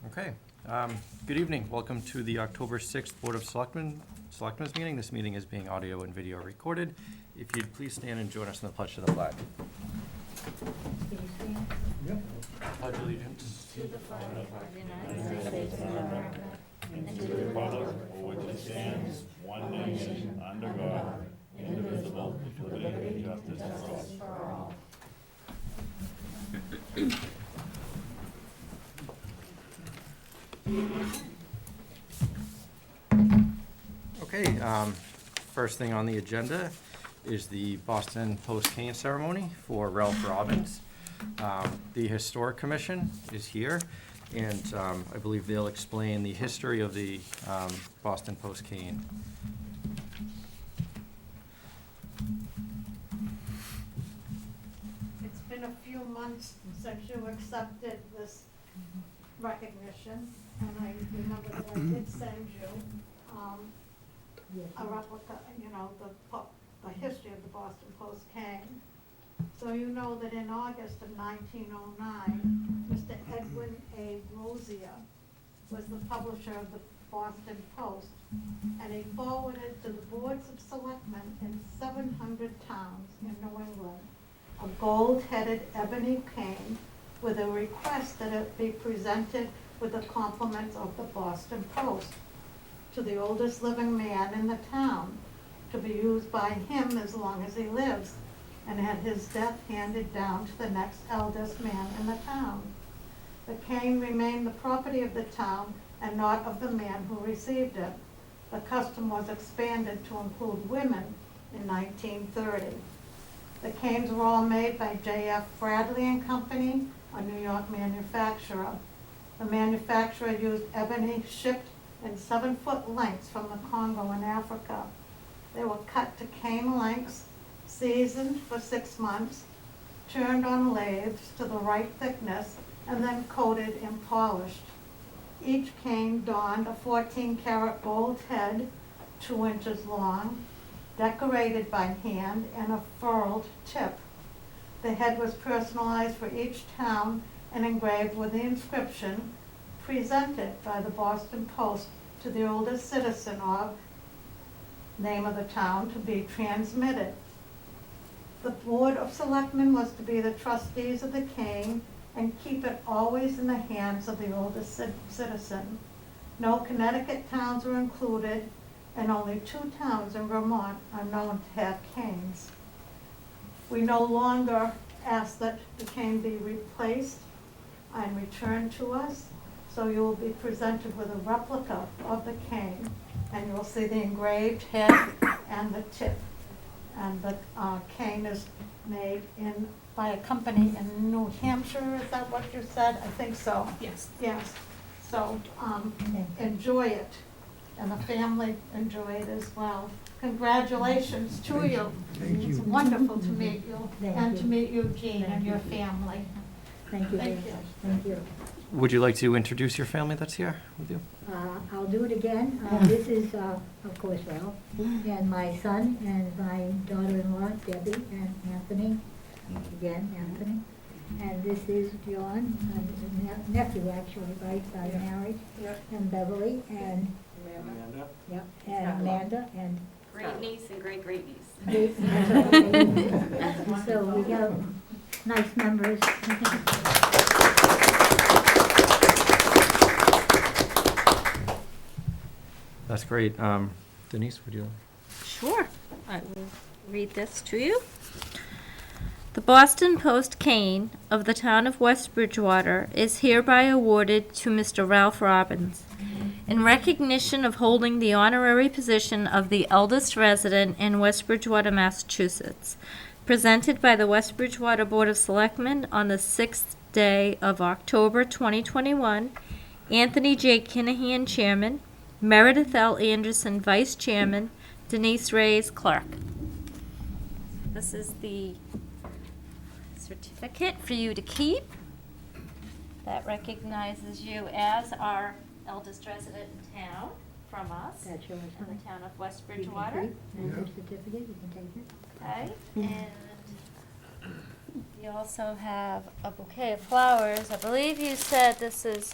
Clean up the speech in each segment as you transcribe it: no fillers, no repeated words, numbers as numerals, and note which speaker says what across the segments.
Speaker 1: Okay, good evening. Welcome to the October 6th Board of Selectmen's meeting. This meeting is being audio and video recorded. If you'd please stand and join us in the pledge to the flag. Pledge allegiance.
Speaker 2: To the flag of the United States of America and to the republic for which it stands, one nation, under God, indivisible, with liberty and justice for all.
Speaker 1: Okay, first thing on the agenda is the Boston Post cane ceremony for Ralph Robbins. The Historic Commission is here, and I believe they'll explain the history of the Boston Post cane.
Speaker 3: It's been a few months since you accepted this recognition, and I remember that I did send you a replica, the history of the Boston Post cane. So you know that in August of 1909, Mr. Edwin A. Rosier was the publisher of the Boston Post, and he forwarded to the boards of selectmen in 700 towns in New England a gold-headed ebony cane with a request that it be presented with the compliments of the Boston Post to the oldest living man in the town, to be used by him as long as he lives, and at his death handed down to the next eldest man in the town. The cane remained the property of the town and not of the man who received it. The custom was expanded to include women in 1930. The canes were all made by J.F. Bradley and Company, a New York manufacturer. The manufacturer used ebony shipped in 7-foot lengths from the Congo in Africa. They were cut to cane lengths, seasoned for 6 months, turned on lathes to the right thickness, and then coated and polished. Each cane donned a 14-karat gold head, 2 inches long, decorated by hand, and a furled tip. The head was personalized for each town and engraved with the inscription, presented by the Boston Post to the oldest citizen of name of the town to be transmitted. The Board of Selectmen was to be the trustees of the cane and keep it always in the hands of the oldest citizen. No Connecticut towns were included, and only 2 towns in Vermont are known to have canes. We no longer ask that the cane be replaced and returned to us, so you will be presented with a replica of the cane, and you'll see the engraved head and the tip. And the cane is made by a company in New Hampshire, is that what you said? I think so.
Speaker 2: Yes.
Speaker 3: Yes. So enjoy it, and the family enjoy it as well. Congratulations to you.
Speaker 4: Thank you.
Speaker 3: It's wonderful to meet you,
Speaker 4: Thank
Speaker 3: and
Speaker 4: you.
Speaker 3: to meet you, Jean,
Speaker 4: Thank
Speaker 3: and
Speaker 4: you.
Speaker 3: your family.
Speaker 4: Thank you very
Speaker 3: Thank you.
Speaker 4: much. Thank you.
Speaker 1: Would you like to introduce your family that's here with you?
Speaker 4: I'll do it again. This is, of course, Ralph, and my son, and my daughter-in-law, Debbie, and Anthony, again, Anthony. And this is John, nephew, actually, right, by marriage, and Beverly, and, yep, and Amanda, and
Speaker 2: Great niece and great niece.
Speaker 4: so we have nice members.
Speaker 1: That's great. Denise, would you?
Speaker 5: Sure. I will read this to you. The Boston Post cane of the town of West Bridgewater is hereby awarded to Mr. Ralph Robbins in recognition of holding the honorary position of the eldest resident in West Bridgewater, Massachusetts, presented by the West Bridgewater Board of Selectmen on the 6th day of October 2021, Anthony J. Kinahan, Chairman, Meredith L. Anderson, Vice Chairman, Denise Reyes, Clerk. This is the certificate for you to keep that recognizes you as our eldest resident in town from us,
Speaker 4: That's yours,
Speaker 5: in
Speaker 4: huh?
Speaker 5: the town of West
Speaker 4: You can
Speaker 5: Bridgewater.
Speaker 4: keep, and your certificate, you can take it.
Speaker 5: Okay, and you also have a bouquet of flowers. I believe you said this is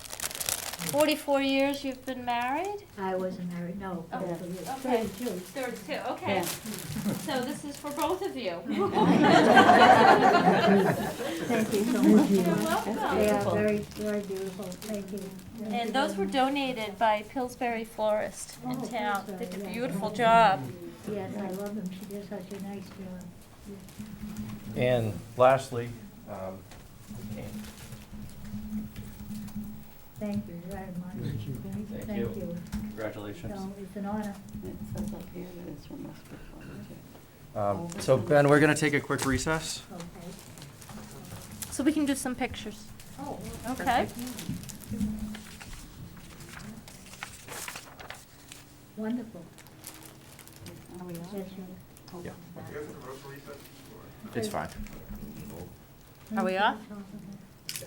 Speaker 5: 44 years you've been married?
Speaker 4: I wasn't married, no.
Speaker 5: Oh,
Speaker 4: for years.
Speaker 5: okay.
Speaker 4: 32.
Speaker 5: 32, okay.
Speaker 6: Yeah.
Speaker 5: So this is for both of you.
Speaker 4: Thank you so much.
Speaker 5: You're
Speaker 4: They
Speaker 5: welcome.
Speaker 4: are very, very beautiful, thank you. Thank
Speaker 5: And
Speaker 4: you
Speaker 5: those
Speaker 4: very
Speaker 5: were
Speaker 4: much.
Speaker 5: donated by Pillsbury Florist in
Speaker 4: Oh,
Speaker 5: town.
Speaker 4: Pillsbury,
Speaker 5: They did a
Speaker 4: yeah.
Speaker 5: beautiful job.
Speaker 4: Yes, I love them, she does such a nice job.
Speaker 1: And lastly, Kane.
Speaker 4: Thank you very much.
Speaker 1: Thank you.
Speaker 4: Thank you.
Speaker 1: Congratulations.
Speaker 4: So, it's an honor.
Speaker 6: It says up here that it's from Westbrook.
Speaker 1: So Ben, we're gonna take a quick recess.
Speaker 4: Okay.
Speaker 5: So we can do some pictures.
Speaker 4: Oh,
Speaker 5: Okay.
Speaker 4: wonderful.
Speaker 6: Are we on?
Speaker 4: Yes, you-
Speaker 1: Yeah.
Speaker 4: Okay.
Speaker 1: It's fine.
Speaker 5: Are we off?
Speaker 4: Thank you.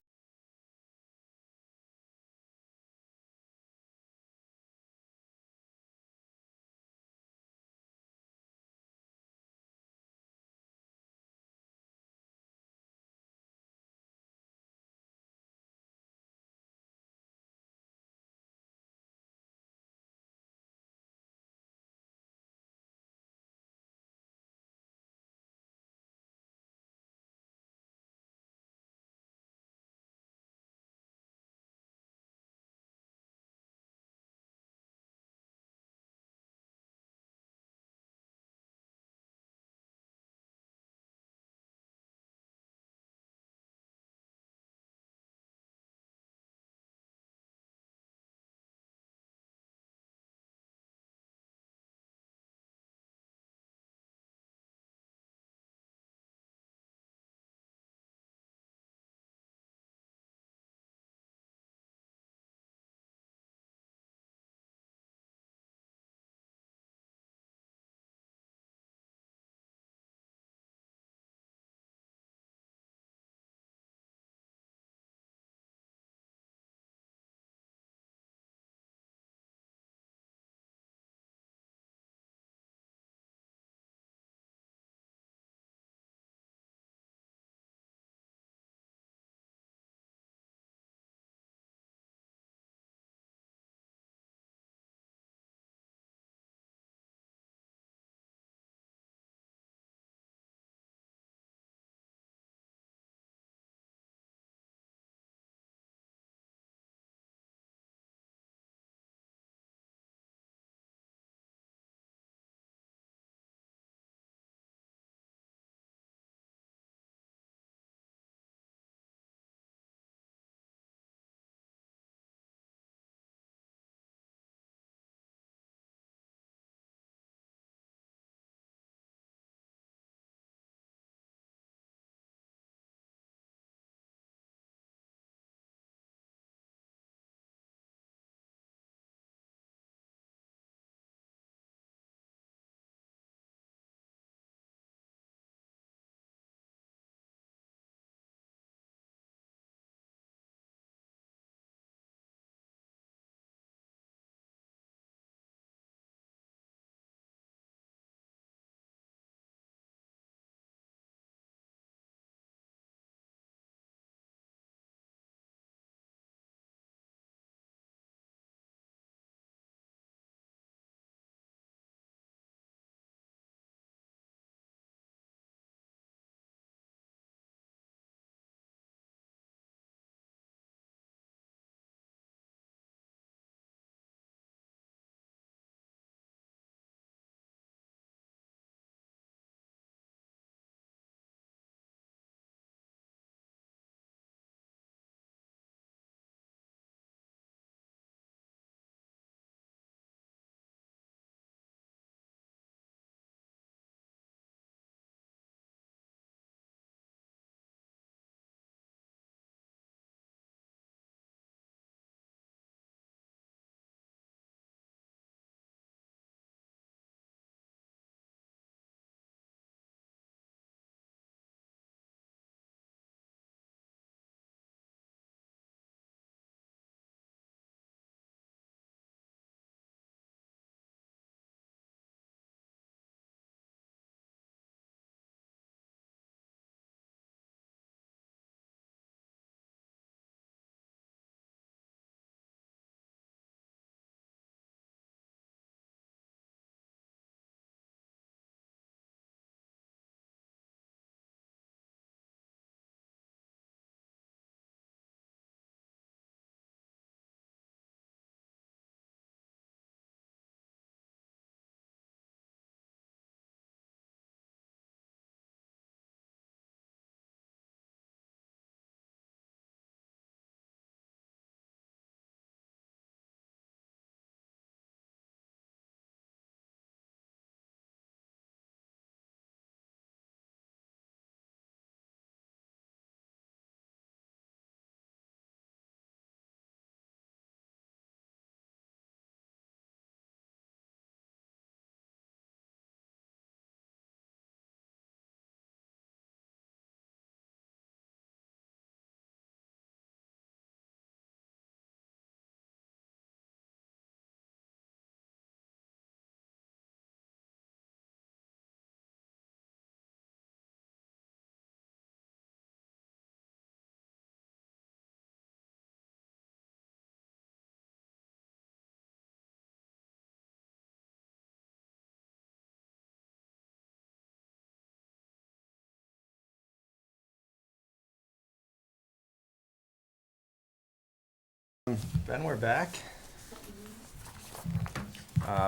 Speaker 1: Ben, we're back.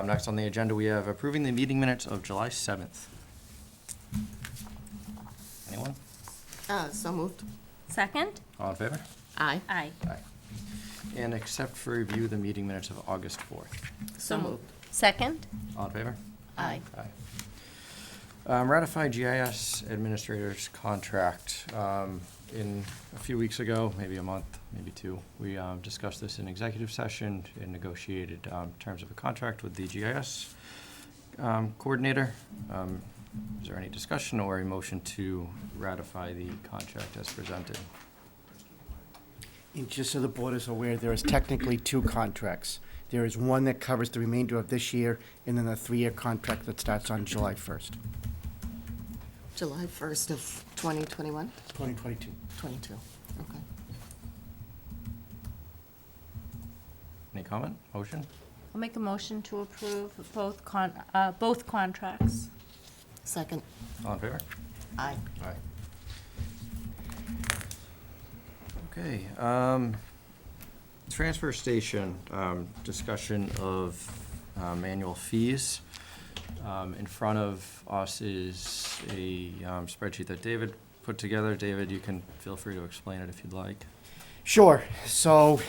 Speaker 1: Next on the agenda, we have approving the meeting minutes of July 7th. Anyone?
Speaker 7: So moved.
Speaker 5: Second?
Speaker 1: All in favor?
Speaker 7: Aye.
Speaker 5: Aye.
Speaker 1: Aye. And accept for review the meeting minutes of August 4th.
Speaker 7: So moved.
Speaker 5: Second?
Speaker 1: All in favor?
Speaker 7: Aye.
Speaker 1: Aye. Ratify GIS Administrator's contract. In a few weeks ago, maybe a month, maybe two, we discussed this in executive session and negotiated terms of a contract with the GIS coordinator. Is there any discussion or a motion to ratify the contract as presented?
Speaker 8: And just so the board is aware, there is technically two contracts. There is one that covers the remainder of this year, and then a 3-year contract that starts on July 1st,
Speaker 7: July 1st of 2021?
Speaker 8: 2022.
Speaker 7: 22, okay.
Speaker 1: Any comment, motion?
Speaker 5: I'll make a motion to approve both contracts.
Speaker 7: Second.
Speaker 1: All in favor?
Speaker 7: Aye.
Speaker 1: Aye. Okay, transfer station, discussion of annual fees. In front of us is a spreadsheet that David put together. David, you can feel free to explain it if you'd like.
Speaker 8: Sure. So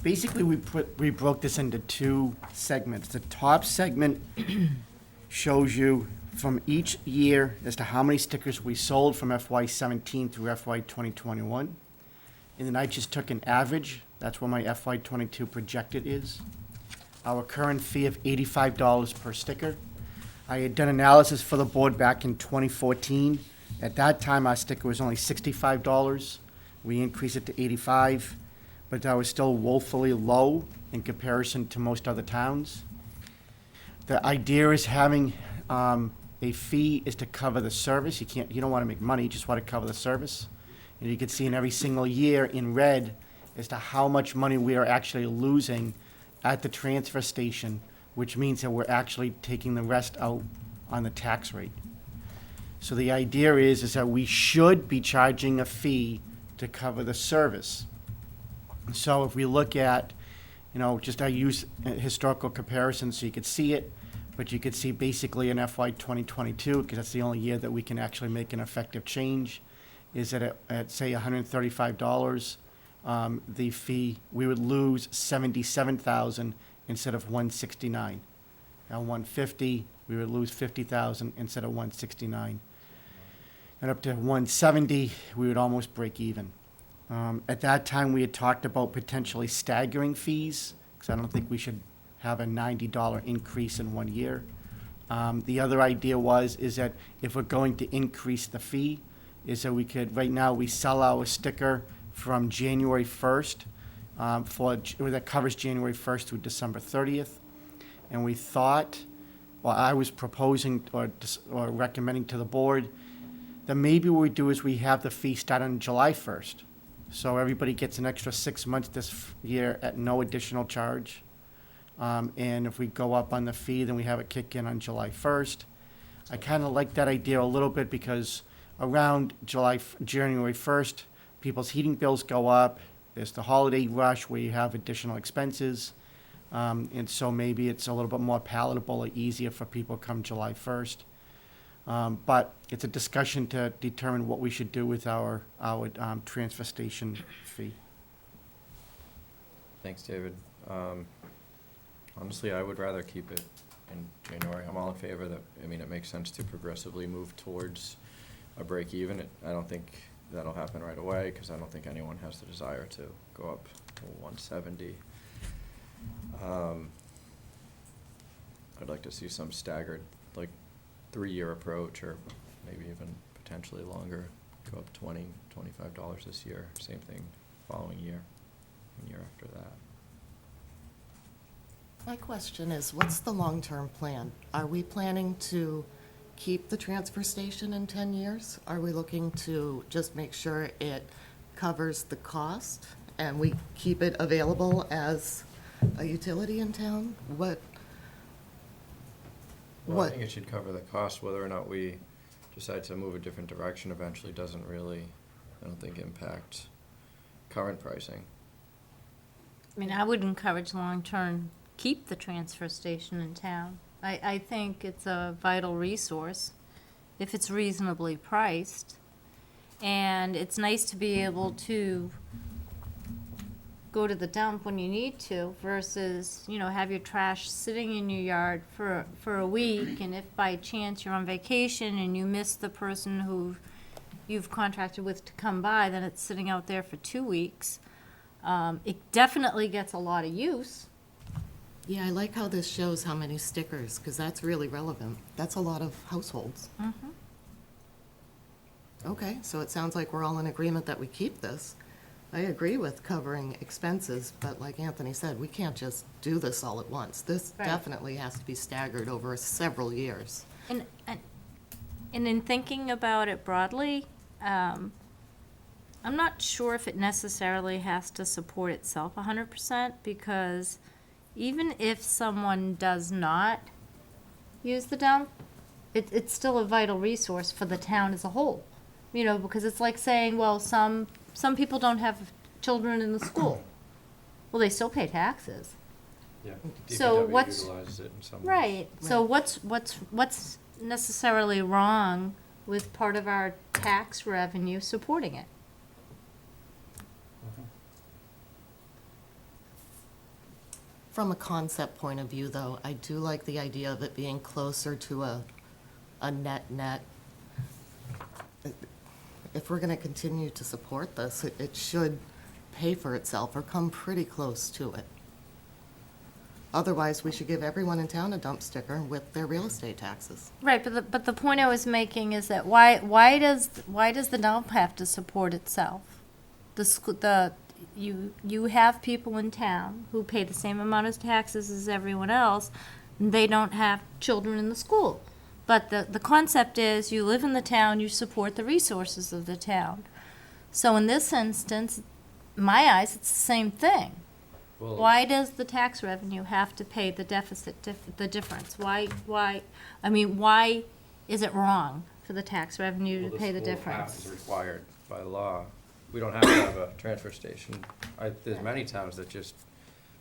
Speaker 8: basically, we broke this into two segments. The top segment shows you from each year as to how many stickers we sold from FY17 through FY 2021. And then I just took an average. That's what my FY22 projected is. Our current fee of $85 per sticker. I had done analysis for the board back in 2014. At that time, our sticker was only $65. We increased it to $85, but that was still woefully low in comparison to most other towns. The idea is having a fee is to cover the service. You don't want to make money, you just want to cover the service. And you can see in every single year in red as to how much money we are actually losing at the transfer station, which means that we're actually taking the rest out on the tax rate. So the idea is that we should be charging a fee to cover the service. So if we look at, just I use historical comparisons so you could see it, but you could see basically in FY 2022, because that's the only year that we can actually make an effective change, is that at say $135, the fee, we would lose $77,000 instead of $169. At $150, we would lose $50,000 instead of $169. And up to $170, we would almost break even. At that time, we had talked about potentially staggering fees, because I don't think we should have a $90 increase in 1 year. The other idea is that if we're going to increase the fee, is that we could, right now, we sell our sticker from January 1st, that covers January 1st through December 30th. And we thought, I was proposing or recommending to the board that maybe what we do is we have the fee start on July 1st. So everybody gets an extra 6 months this year at no additional charge. And if we go up on the fee, then we have it kick in on July 1st. I kind of like that idea a little bit because around January 1st, people's heating bills go up. There's the holiday rush where you have additional expenses. And so maybe it's a little bit more palatable or easier for people come July 1st. But it's a discussion to determine what we should do with our transfer station fee.
Speaker 1: Thanks, David. Honestly, I would rather keep it in January. I'm all in favor that, it makes sense to progressively move towards a break even. I don't think that'll happen right away, because I don't think anyone has the desire to go up to 170. I'd like to see some staggered, 3-year approach, or maybe even potentially longer, go up $20, $25 this year, same thing following year, and year after that.
Speaker 7: My question is, what's the long-term plan? Are we planning to keep the transfer station in 10 years? Are we looking to just make sure it covers the cost and we keep it available as a utility in town?
Speaker 1: Well, I think it should cover the cost. Whether or not we decide to move a different direction eventually doesn't really, I don't think, impact current pricing.
Speaker 5: I mean, I would encourage long-term, keep the transfer station in town. I think it's a vital resource if it's reasonably priced. And it's nice to be able to go to the dump when you need to versus, you know, have your trash sitting in your yard for a week. And if by chance you're on vacation and you miss the person who you've contracted with to come by, then it's sitting out there for 2 weeks. It definitely gets a lot of use.
Speaker 7: Yeah, I like how this shows how many stickers, because that's really relevant. That's a lot of households. Okay, so it sounds like we're all in agreement that we keep this. I agree with covering expenses, but like Anthony said, we can't just do this all at once. This
Speaker 5: Right.
Speaker 7: definitely has to be staggered over several years.
Speaker 5: And in thinking about it broadly, I'm not sure if it necessarily has to support itself 100%, because even if someone does not use the dump, it's still a vital resource for the town as a whole. You know, because it's like saying, well, some people don't have children in the school. Well, they still pay taxes.
Speaker 1: Yeah.
Speaker 5: So
Speaker 1: DPW
Speaker 5: what's-
Speaker 1: utilizes it in some ways.
Speaker 5: Right, so
Speaker 7: Right.
Speaker 5: what's necessarily wrong with part of our tax revenue supporting it?
Speaker 7: From a concept point of view, though, I do like the idea of it being closer to a net. If we're gonna continue to support this, it should pay for itself or come pretty close to it. Otherwise, we should give everyone in town a dump sticker with their real estate taxes.
Speaker 5: Right, but the point I was making is that why does the dump have to support itself? You have people in town who pay the same amount of taxes as everyone else, and they don't have children in the school. But the concept is, you live in the town, you support the resources of the town. So in this instance, in my eyes, it's the same thing.
Speaker 1: Well,
Speaker 5: Why does the tax revenue have to pay the deficit, the difference? Why, I mean, why is it wrong for the tax revenue
Speaker 1: well,
Speaker 5: to pay the
Speaker 1: school half
Speaker 5: difference?
Speaker 1: is required by law. We don't have to have a transfer station. There's many towns that just,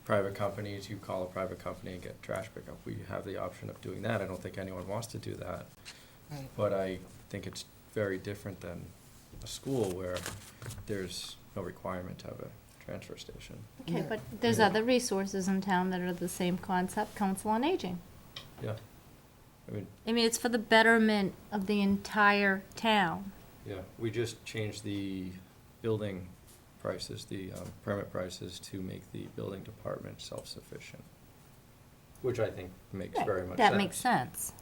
Speaker 1: private companies, you call a private company and get trash pickup. We have the option of doing that. I don't think anyone wants to do that.
Speaker 7: Right.
Speaker 1: But I think it's very different than a school where there's no requirement to have a transfer station.
Speaker 5: Okay, but there's other resources in town that are the same concept, Council on Aging.
Speaker 1: Yeah. I mean,
Speaker 5: it's for the betterment of the entire town.
Speaker 1: yeah, we just changed the building prices, the permit prices, to make the building department self-sufficient, which I think makes very much sense.
Speaker 5: That makes sense.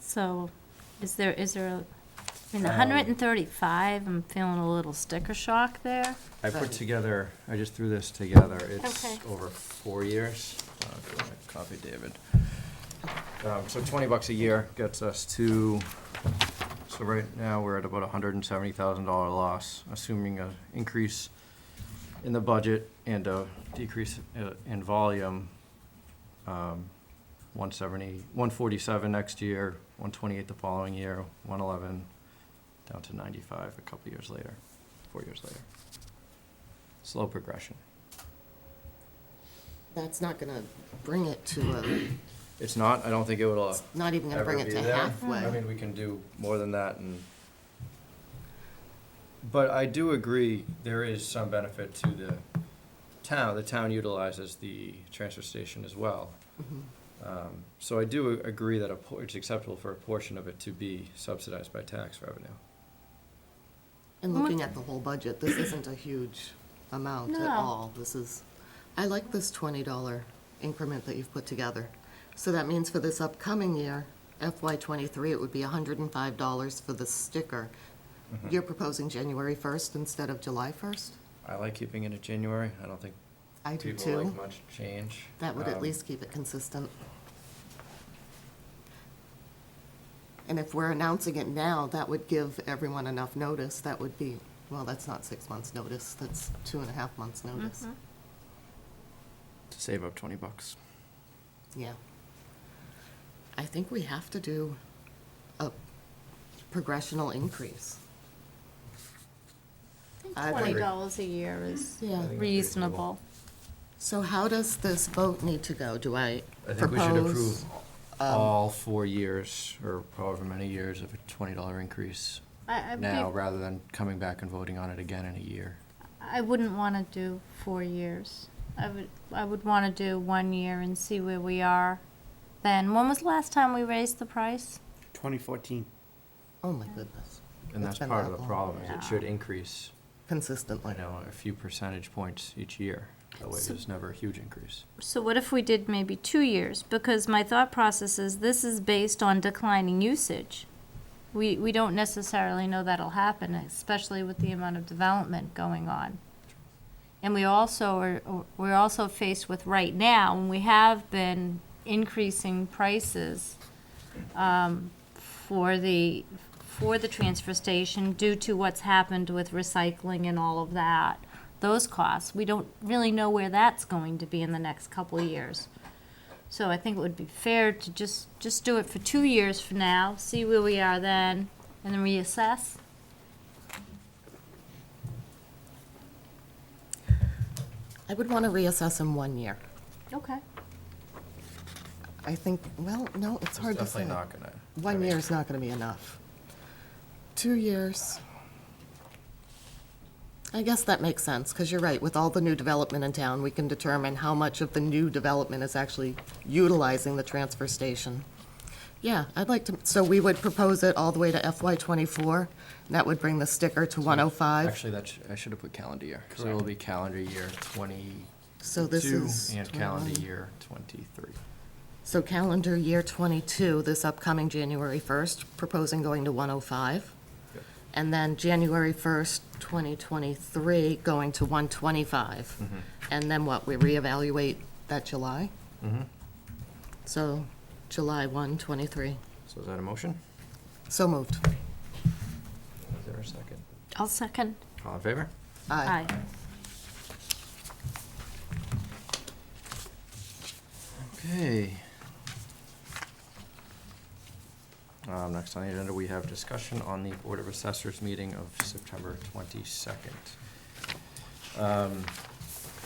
Speaker 5: So, is there I mean, 135, I'm feeling a little sticker shock there.
Speaker 1: I put together, I just threw this together. It's
Speaker 5: Okay.
Speaker 1: over 4 years. If you want a copy, David. So $20 a year gets us to, so right now, we're at about $170,000 loss, assuming an increase in the budget and a decrease in volume. 147 next year, 128 the following year, 111 down to 95 a couple years later, 4 years later. Slow progression.
Speaker 7: That's not gonna bring it to
Speaker 1: It's not, I don't think it will
Speaker 7: not even gonna
Speaker 1: ever
Speaker 7: bring it
Speaker 1: be
Speaker 7: to
Speaker 1: there.
Speaker 7: halfway.
Speaker 1: I mean, we can do more than that but I do agree, there is some benefit to the town. The town utilizes the transfer station as well. So I do agree that it's acceptable for a portion of it to be subsidized by tax revenue.
Speaker 7: And looking at the whole budget, this isn't a huge amount at
Speaker 5: No.
Speaker 7: all. I like this $20 increment that you've put together. So that means for this upcoming year, FY '23, it would be $105 for the sticker. You're proposing January 1st instead of July 1st?
Speaker 1: I like keeping it in January. I don't think
Speaker 7: I do
Speaker 1: people like
Speaker 7: too.
Speaker 1: much change.
Speaker 7: That would at
Speaker 1: Um,
Speaker 7: least keep it consistent. And if we're announcing it now, that would give everyone enough notice. That would be, well, that's not 6 months' notice, that's 2.5 months' notice.
Speaker 1: To save up $20.
Speaker 7: Yeah. I think we have to do a progressional increase.
Speaker 5: I think
Speaker 7: I
Speaker 5: $20
Speaker 7: agree.
Speaker 5: a year is
Speaker 7: Yeah.
Speaker 5: reasonable.
Speaker 7: So how does this vote need to go? Do I
Speaker 1: I think we should
Speaker 7: propose?
Speaker 1: approve all 4 years, or however many years, of a $20 increase
Speaker 5: I'd
Speaker 1: now,
Speaker 5: be-
Speaker 1: rather than coming back and voting on it again in a year.
Speaker 5: I wouldn't want to do 4 years. I would want to do 1 year and see where we are then. When was the last time we raised the price?
Speaker 8: 2014.
Speaker 7: Oh, my goodness.
Speaker 1: And
Speaker 7: It's
Speaker 1: that's
Speaker 7: been
Speaker 1: part of
Speaker 7: that
Speaker 1: the
Speaker 7: long.
Speaker 1: problem, is
Speaker 5: Yeah.
Speaker 1: it should increase,
Speaker 7: Consistently.
Speaker 1: a few percentage points each year. That way
Speaker 5: So-
Speaker 1: there's never a huge increase.
Speaker 5: So what if we did maybe 2 years? Because my thought process is this is based on declining usage. We don't necessarily know that'll happen, especially with the amount of development going on. And we're also faced with right now, and we have been increasing prices for the transfer station due to what's happened with recycling and all of that. Those costs, we don't really know where that's going to be in the next couple of years. So I think it would be fair to just do it for 2 years for now, see where we are then, and then reassess.
Speaker 7: I would want to reassess in 1 year.
Speaker 5: Okay.
Speaker 7: I think, well, no, it's hard to say.
Speaker 1: Definitely not gonna.
Speaker 7: 1 year is not going to be enough. 2 years. I guess that makes sense, because you're right, with all the new development in town, we can determine how much of the new development is actually utilizing the transfer station. Yeah, I'd like to, so we would propose it all the way to FY '24, that would bring the sticker to 105.
Speaker 1: Actually, I should have put calendar year. So it'll be calendar year 22
Speaker 7: So this is
Speaker 1: and calendar
Speaker 7: 21.
Speaker 1: year 23.
Speaker 7: So calendar year '22, this upcoming January 1st, proposing going to 105.
Speaker 1: Yep.
Speaker 7: And then January 1st, 2023, going to 125.
Speaker 1: Mhm.
Speaker 7: And then what, we reevaluate that July?
Speaker 1: Mm-hmm.
Speaker 7: So July 1, '23.
Speaker 1: So is that a motion?
Speaker 7: So moved.
Speaker 1: Is there a second?
Speaker 5: I'll second.
Speaker 1: All in favor?
Speaker 7: Aye.
Speaker 1: Okay. Next on the agenda, we have discussion on the Board of Assessors meeting of September 22nd.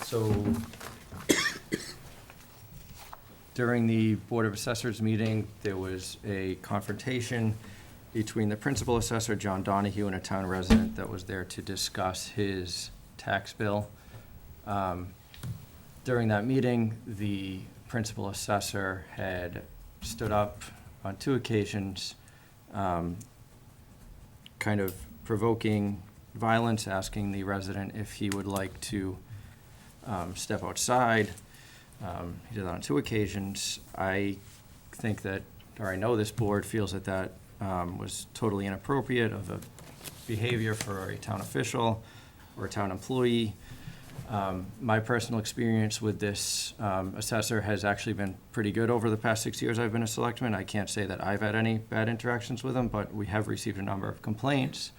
Speaker 1: So during the Board of Assessors meeting, there was a confrontation between the principal assessor, John Donahue, and a town resident that was there to discuss his tax bill. During that meeting, the principal assessor had stood up on 2 occasions, kind of provoking violence, asking the resident if he would like to step outside. He did that on 2 occasions. I think that, or I know this board feels that that was totally inappropriate of a behavior for a town official or a town employee. My personal experience with this assessor has actually been pretty good over the past 6 years I've been a selectman. I can't say that I've had any bad interactions with him, but we have received a number of complaints.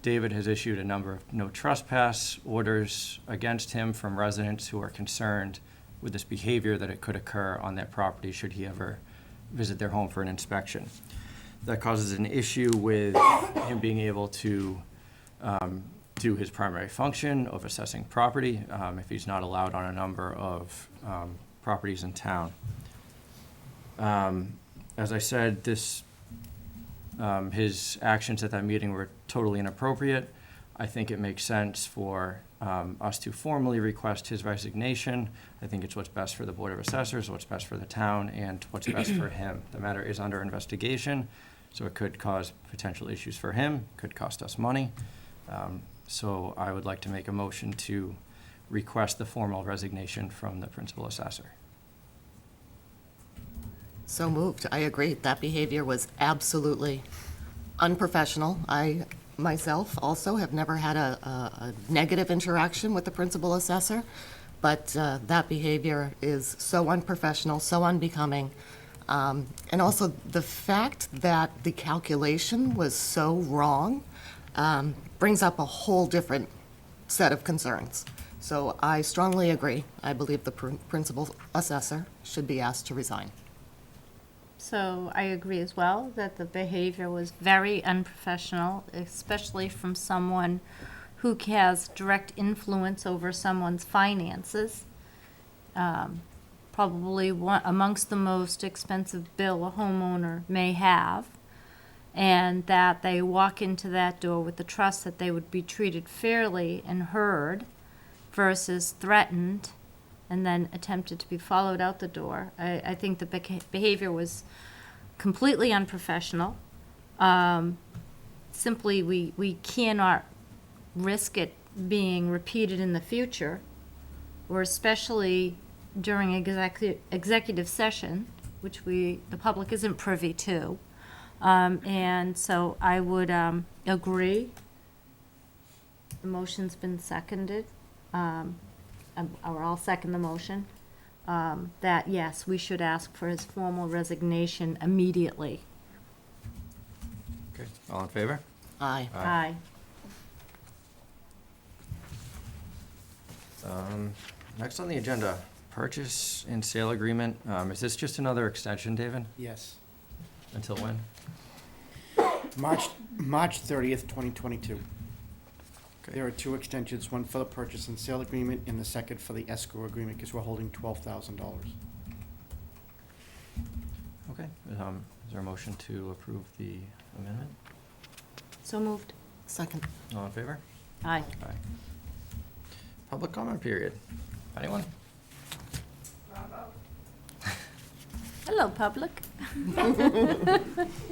Speaker 1: David has issued a number of no trespass orders against him from residents who are concerned with this behavior that it could occur on their property should he ever visit their home for an inspection. That causes an issue with him being able to do his primary function of assessing property if he's not allowed on a number of properties in town. As I said, his actions at that meeting were totally inappropriate. I think it makes sense for us to formally request his resignation. I think it's what's best for the Board of Assessors, what's best for the town, and what's best for him. The matter is under investigation, so it could cause potential issues for him, could cost us money. So I would like to make a motion to request the formal resignation from the principal assessor.
Speaker 7: So moved. I agree. That behavior was absolutely unprofessional. I myself also have never had a negative interaction with the principal assessor, but that behavior is so unprofessional, so unbecoming. And also the fact that the calculation was so wrong brings up a whole different set of concerns. So I strongly agree. I believe the principal assessor should be asked to resign.
Speaker 5: So I agree as well that the behavior was very unprofessional, especially from someone who has direct influence over someone's finances. Probably amongst the most expensive bill a homeowner may have, and that they walk into that door with the trust that they would be treated fairly and heard versus threatened and then attempted to be followed out the door. I think the behavior was completely unprofessional. Simply, we cannot risk it being repeated in the future, or especially during executive session, which the public isn't privy to. And so I would agree. The motion's been seconded, or I'll second the motion, that yes, we should ask for his formal resignation immediately.
Speaker 1: Okay, all in favor?
Speaker 7: Aye.
Speaker 5: Aye.
Speaker 1: Next on the agenda, purchase and sale agreement. Is this just another extension, David?
Speaker 8: Yes.
Speaker 1: Until when?
Speaker 8: March 30th, 2022.
Speaker 1: Okay.
Speaker 8: There are two extensions, one for the purchase and sale agreement and the second for the escrow agreement, because we're holding $12,000.
Speaker 1: Okay, is there a motion to approve the amendment?
Speaker 5: So moved.
Speaker 7: Second.
Speaker 1: All in favor?
Speaker 5: Aye.
Speaker 1: Aye. Public comment period. Anyone?
Speaker 5: Hello, public.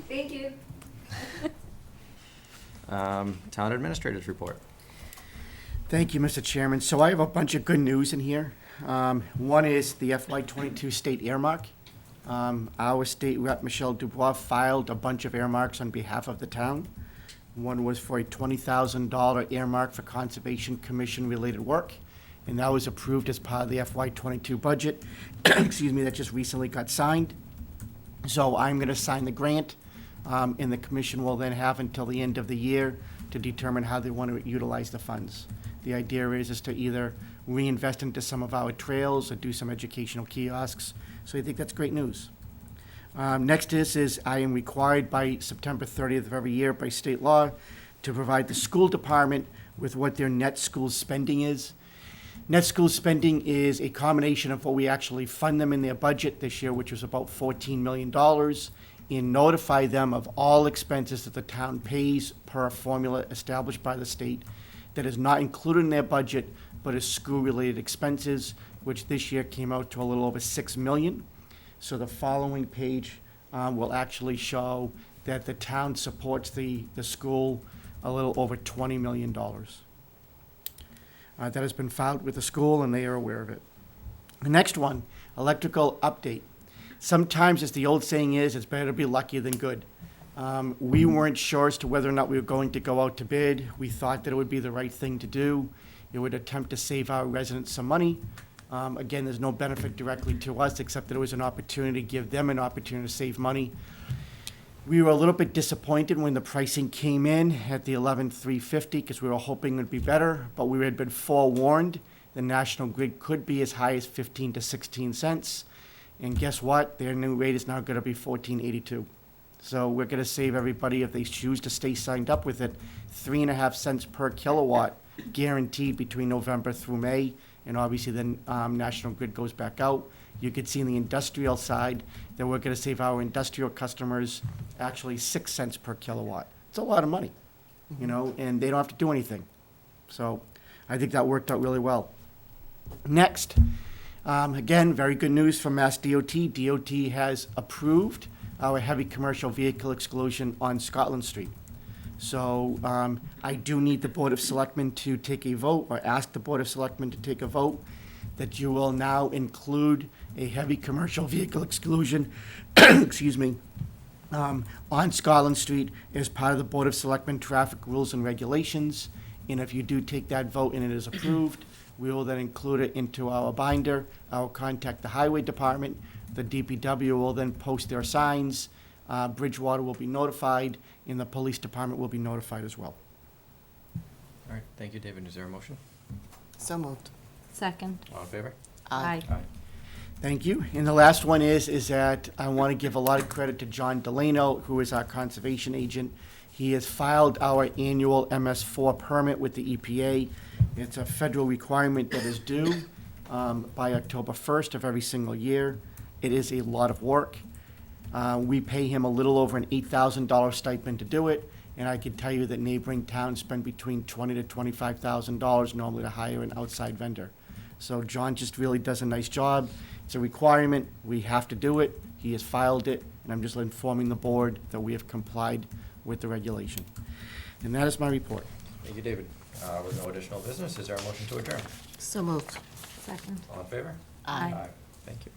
Speaker 9: Thank you.
Speaker 1: Town administrators report.
Speaker 8: Thank you, Mr. Chairman. So I have a bunch of good news in here. One is the FY22 state earmark. Our state rep, Michelle Dubois, filed a bunch of earmarks on behalf of the town. One was for a $20,000 earmark for Conservation Commission-related work, and that was approved as part of the FY22 budget, excuse me, that just recently got signed. So I'm going to sign the grant, and the commission will then have until the end of the year to determine how they want to utilize the funds. The idea is to either reinvest into some of our trails or do some educational kiosks. So I think that's great news. Next is I am required by September 30th of every year by state law to provide the school department with what their net school spending is. Net school spending is a combination of what we actually fund them in their budget this year, which was about $14 million, and notify them of all expenses that the town pays per a formula established by the state that is not included in their budget, but is school-related expenses, which this year came out to a little over $6 million. So the following page will actually show that the town supports the school a little over $20 million. That has been filed with the school, and they are aware of it. The next one, electrical update. Sometimes, as the old saying is, it's better to be lucky than good. We weren't sure as to whether or not we were going to go out to bid. We thought that it would be the right thing to do. It would attempt to save our residents some money. Again, there's no benefit directly to us, except that it was an opportunity to give them an opportunity to save money. We were a little bit disappointed when the pricing came in at the $11,350 because we were hoping it would be better, but we had been forewarned the National Grid could be as high as 15 to 16 cents. And guess what? Their new rate is now going to be $14.82. So we're going to save everybody, if they choose to stay signed up with it, 3.5 cents per kilowatt guaranteed between November through May. And obviously then National Grid goes back out. You could see in the industrial side that we're going to save our industrial customers actually 6 cents per kilowatt. It's a lot of money, you know, and they don't have to do anything. So I think that worked out really well. Next, again, very good news from Mass DOT. DOT has approved our heavy commercial vehicle exclusion on Scotland Street. So I do need the Board of Selectmen to take a vote, or ask the Board of Selectmen to take a vote, that you will now include a heavy commercial vehicle exclusion, excuse me, on Scotland Street as part of the Board of Selectmen traffic rules and regulations. And if you do take that vote and it is approved, we will then include it into our binder. I will contact the Highway Department. The DPW will then post their signs. Bridgewater will be notified, and the Police Department will be notified as well.
Speaker 1: All right, thank you, David. Is there a motion?
Speaker 7: So moved.
Speaker 5: Second.
Speaker 1: All in favor?
Speaker 5: Aye.
Speaker 1: Aye.
Speaker 8: Thank you. And the last one is that I want to give a lot of credit to John Delano, who is our conservation agent. He has filed our annual MS4 permit with the EPA. It's a federal requirement that is due by October 1st of every single year. It is a lot of work. We pay him a little over an $8,000 stipend to do it, and I can tell you that neighboring towns spend between $20,000 to $25,000 normally to hire an outside vendor. So John just really does a nice job. It's a requirement. We have to do it. He has filed it, and I'm just informing the board that we have complied with the regulation. And that is my report.
Speaker 1: Thank you, David. With no additional business, is there a motion to adjourn?
Speaker 7: So moved.
Speaker 6: Second.
Speaker 1: All in favor?
Speaker 7: Aye.
Speaker 1: Thank you.